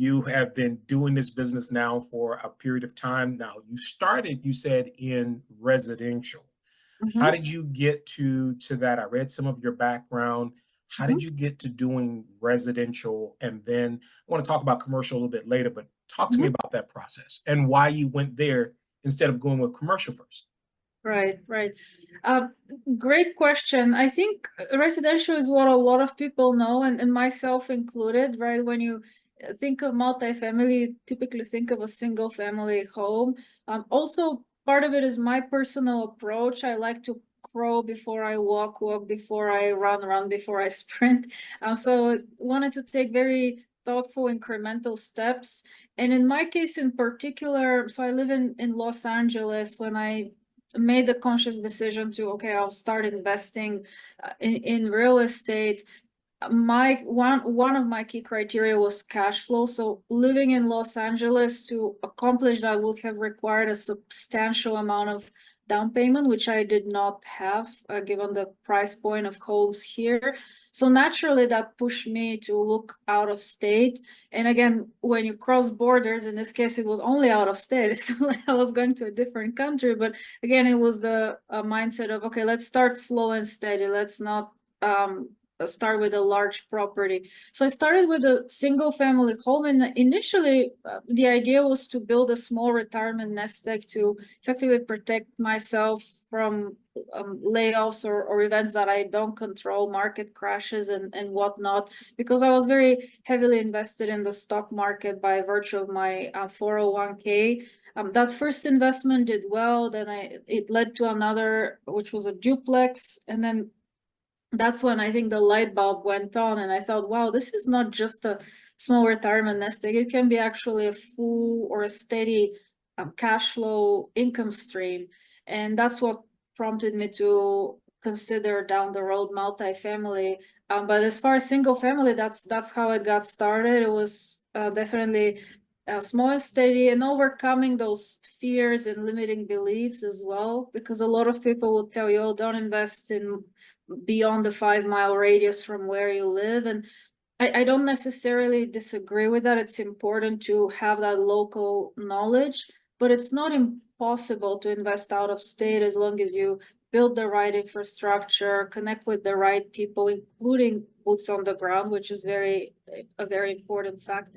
You have been doing this business now for a period of time now. You started, you said, in residential. How Mhm, did you get to that? I read some of your background. How mhm, did you get to doing residential? And then I want to talk about commercial a little bit later, but talk to me mhm. about that process and why you went there instead of going with commercial first. Right, right. Uh, Great question. I think residential is what a lot of people know, and myself included, right? When you think of multifamily, you typically think of a single family home. Also, part of it is my personal approach. I like to crawl before I walk, walk before I run, run before I sprint. So wanted to take very thoughtful incremental steps. And in my case in particular, so I live in Los Angeles. When I made the conscious decision to, okay, I'll start investing in real estate, my one of my key criteria was cash flow. So living in Los Angeles, to accomplish that would have required a substantial amount of down payment, which I did not have, given the price point of homes here. So naturally that pushed me to look out of state. And again, when you cross borders, in this case it was only out of state, it's not like I was going to a different country, but again it was the mindset of, okay, let's start slow and steady. Let's not start with a large property. So I started with a single family home, and initially the idea was to build a small retirement nest egg to effectively protect myself from layoffs or events that I don't control, market crashes and whatnot, because I was very heavily invested in the stock market by virtue of my 401k. That first investment did well, then it led to another, which was a duplex, and then that's when I think the light bulb went on, and I thought, wow, this is not just a small retirement nest egg. It can be actually a full or a steady cash flow income stream. And that's what prompted me to consider down the road multifamily. But as far as single family, that's how it got started. It was definitely small and steady, and overcoming those fears and limiting beliefs as well, because a lot of people will tell you, oh, don't invest in beyond the 5 mile radius from where you live. And I don't necessarily disagree with that. It's important to have that local knowledge, but it's not impossible to invest out of state as long as you build the right infrastructure, connect with the right people, including boots on the ground, which is a very important factor.